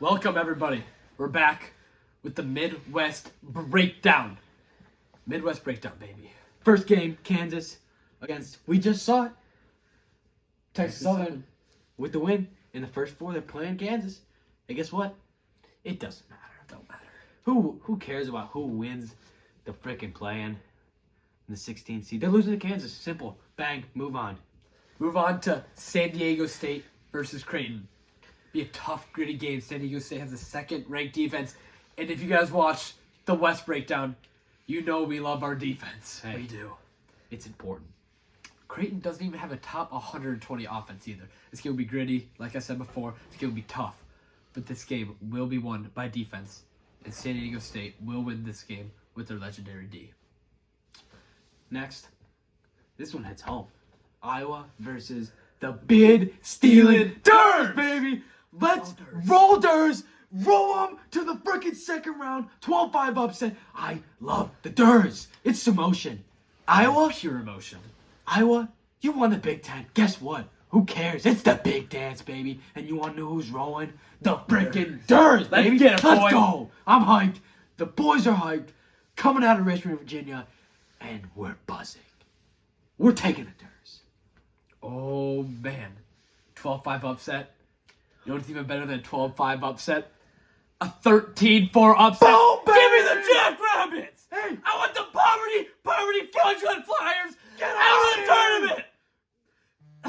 Welcome, everybody. We're back with the Midwest Breakdown. Midwest Breakdown, baby. First game, Kansas against, we just saw it, Texas Southern with the win. In the first four, they're playing Kansas. And guess what? It doesn't matter. It don't matter. Who cares about who wins the frickin' play-in in the 16th seed? They're losing to Kansas. Simple. Bang. Move on. Move on to San Diego State versus Creighton. Be a tough, gritty game. San Diego State has the second-ranked defense. And if you guys watch the West Breakdown, you know we love our defense. Hey. We do. It's important. Creighton doesn't even have a top 120 offense either. This game will be gritty. Like I said before, this game will be tough. But this game will be won by defense. And San Diego State will win this game with their legendary D. Next, this one hits home. Iowa versus the bid stealing Durs, baby. Let's roll Durs. Roll them to the freaking second round. 12-5 upset. I love the Durs. It's some emotion. Iowa, Pure emotion. Iowa, you won the Big Ten. Guess what? Who cares? It's the big dance, baby. And you want to know who's rolling? The freaking Durs, baby. Let's get it, Let's boy. go. I'm hyped. The boys are hyped. Coming out of Richmond, Virginia. And we're buzzing. We're taking the Durs. Oh, man. 12-5 upset. You know what's even better than a 12-5 upset? A 13-4 upset. Boom, baby! Give me the Jackrabbits! Hey! I want the poverty fraudulent Flyers Get out of the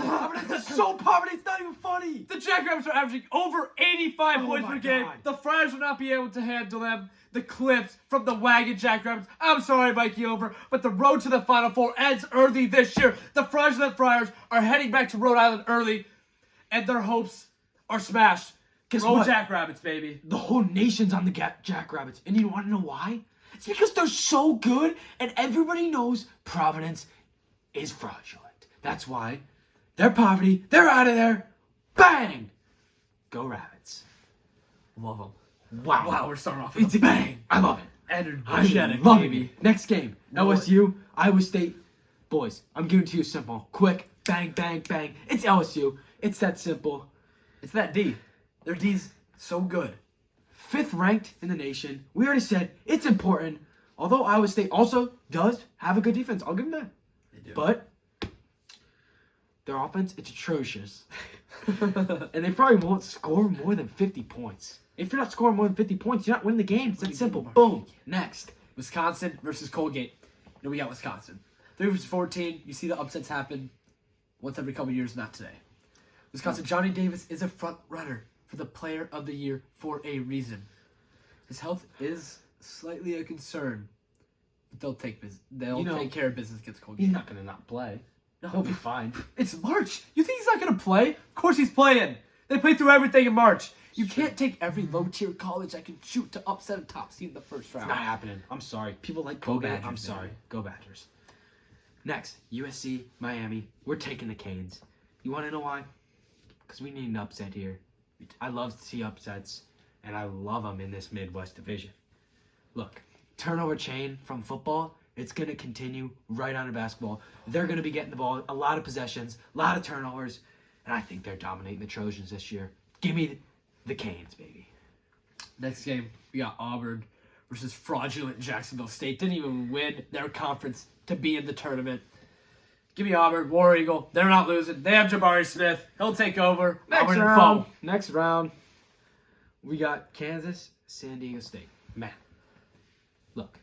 tournament! It's so poverty, it's not even funny. The Jackrabbits are averaging over 85 Oh points my per game. God. The Friars will not be able to handle them. The clips from the Wagon Jackrabbits. I'm sorry, Mikey Over, but the road to the Final Four ends early this year. The fraudulent Friars are heading back to Rhode Island early, and their hopes are smashed. Guess Go what? Jackrabbits, baby. The whole nation's on the Jackrabbits. And you want to know why? It's because they're so good, and everybody knows Providence is fraudulent. That's why they're poverty. They're out of there. Bang! Go Rabbits. Love them. Wow. Wow, we're starting off with It's a a bang. bang. I love it. Energetic, I love baby. it. Next game. Roll it. LSU, Iowa State. Boys, I'm giving it to you simple. Quick. Bang, bang, bang. It's LSU. It's that simple. It's that D. Their D's so good. 5th ranked in the nation. We already said it's important. Although Iowa State also does have a good defense. I'll give them that. They do. But their offense, it's atrocious. And they probably won't score more than 50 points. If you're not scoring more than 50 points, you're not winning the game. It's that simple. Boom. Next. Wisconsin versus Colgate. You know, we got Wisconsin. 3 versus 14. You see the upsets happen once every couple years, not today. Wisconsin, Johnny Davis is a front runner for the Player of the Year for a reason. His health is slightly a concern, but they'll take take care of business against Colgate. He's not going to not play. No. He'll be fine. It's March. You think he's not going to play? Of course he's playing. They play through everything in March. You can't take every low-tier college that can shoot to upset a top seed in the first round. It's not happening. I'm sorry. People like Go Colgate. Badgers, I'm sorry. baby. Go Badgers. Next, USC, Miami. We're taking the Canes. You want to know why? Because we need an upset here. I love to see upsets, and I love them in this Midwest division. Look, turnover chain from football, it's going to continue right on to basketball. They're going to be getting the ball, a lot of possessions, a lot of turnovers, and I think they're dominating the Trojans this year. Give me the Canes, baby. Next game, we got Auburn versus fraudulent Jacksonville State. Didn't even win their conference to be in the tournament. Give me Auburn, War Eagle. They're not losing. They have Jabari Smith. He'll take over. Auburn and foe. Next round, we got Kansas, San Diego State. Man, look,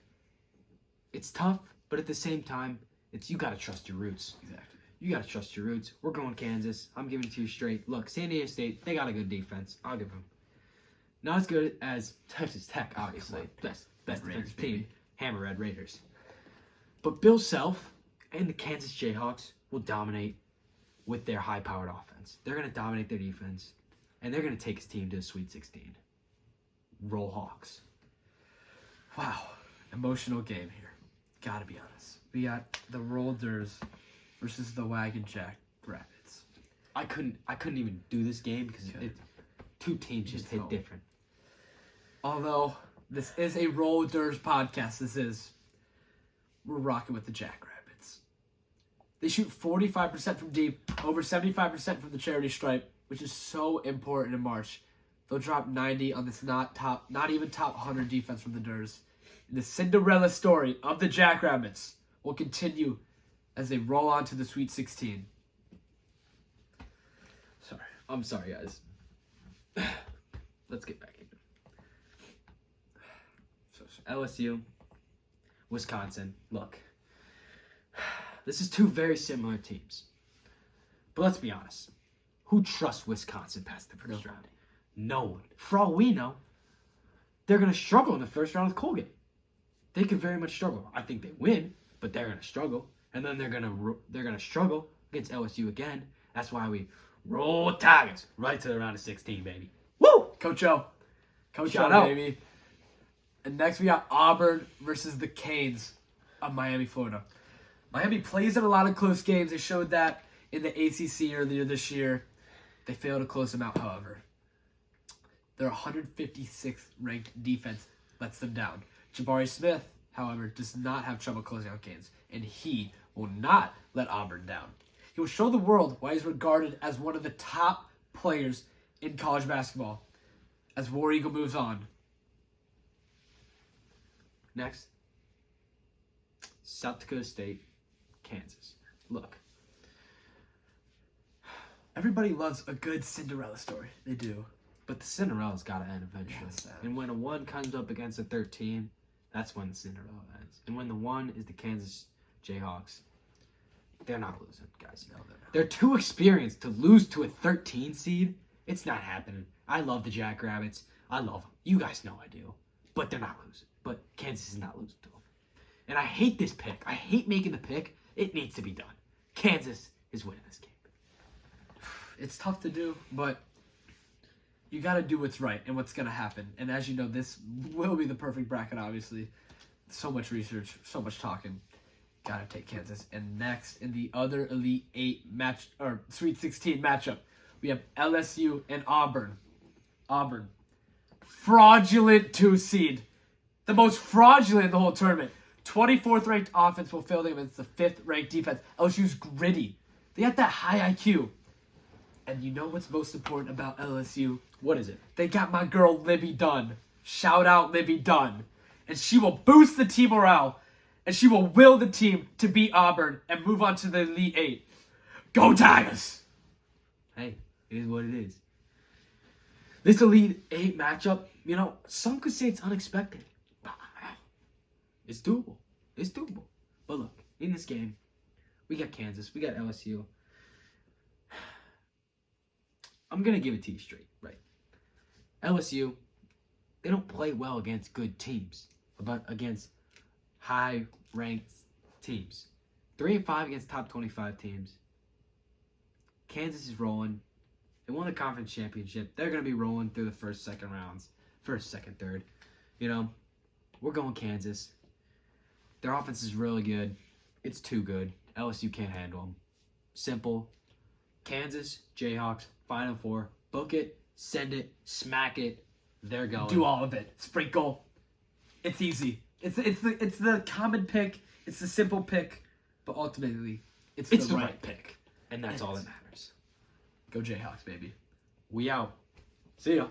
it's tough, but at the same time, you got to trust your roots. Exactly. You got to trust your roots. We're going Kansas. I'm giving it to you straight. Look, San Diego State, they got a good defense. I'll give them. Not as good as Texas Tech, obviously. Best Raiders, defensive baby. team. Hammer Red Raiders. But Bill Self and the Kansas Jayhawks will dominate with their high-powered offense. They're going to dominate their defense, and they're going to take his team to the Sweet 16. Roll Hawks. Wow. Emotional game here. Gotta be honest. We got the Rollers versus the Wagon Jack Rabbits. I couldn't even do this game because two teams just hit different. Although this is a Rollers podcast, we're rocking with the Jackrabbits. They shoot 45% from deep, over 75% from the charity stripe, which is so important in March. They'll drop 90 on this not even top 100 defense from the Durs. And the Cinderella story of the Jackrabbits will continue as they roll on to the Sweet 16. I'm sorry, guys. Let's get back into it. LSU, Wisconsin. Look, this is two very similar teams. But let's be honest. Who trusts Wisconsin past the first round? No one. For all we know, they're going to struggle in the first round with Colgate. They could very much struggle. I think they win, but they're going to struggle. And then they're going to struggle against LSU again. That's why we roll Tigers right to the round of 16, baby. Woo! Coach O. Shout out. Baby. And next we got Auburn versus the Canes of Miami, Florida. Miami plays in a lot of close games. They showed that in the ACC earlier this year. They failed to close them out, however. Their 156th ranked defense lets them down. Jabari Smith, however, does not have trouble closing out games, and he will not let Auburn down. He will show the world why he's regarded as one of the top players in college basketball as War Eagle moves on. Next, South Dakota State, Kansas. Look. Everybody loves a good Cinderella story. They do. But the Cinderella's got to end eventually. Yes, and when a 1 comes up against a 13, that's when the Cinderella ends. And when the 1 is the Kansas Jayhawks, they're not losing, guys. No, they're not. They're too experienced to lose to a 13 seed. It's not happening. I love the Jackrabbits. I love them. You guys know I do. But they're not losing. But Kansas is not losing to them. And I hate this pick. I hate making the pick. It needs to be done. Kansas is winning this game. It's tough to do, but you got to do what's right and what's going to happen. And as you know, this will be the perfect bracket, obviously. So much research, so much talking. Got to take Kansas. And next, in the other Elite 8 match, or Sweet 16 matchup, we have LSU and Auburn. Auburn. Fraudulent 2 seed. The most fraudulent in the whole tournament. 24th ranked offense will fail them against the 5th ranked defense. LSU's gritty. They got that high IQ. And you know what's most important about LSU? What is it? They got my girl Livy Dunn. Shout out Livy Dunn. And she will boost the team morale. And she will will the team to beat Auburn and move on to the Elite 8. Go Tigers! Hey, it is what it is. This Elite 8 matchup, you know, some could say it's unexpected. It's doable. It's doable. But look, in this game, we got Kansas, we got LSU. I'm going to give it to you straight, right? LSU, they don't play well against good teams, but against high-ranked teams. 3-5 against top 25 teams. Kansas is rolling. They won the conference championship. They're going to be rolling through the first, second rounds. First, second, third. You know, we're going Kansas. Their offense is really good. It's too good. LSU can't handle them. Simple. Kansas, Jayhawks, Final Four. Book it, send it, smack it. They're going. Do all of it. Sprinkle. It's easy. It's the common pick. It's the simple pick. But ultimately, it's the right pick. And that's all that matters. Go Jayhawks, baby. We out. See ya.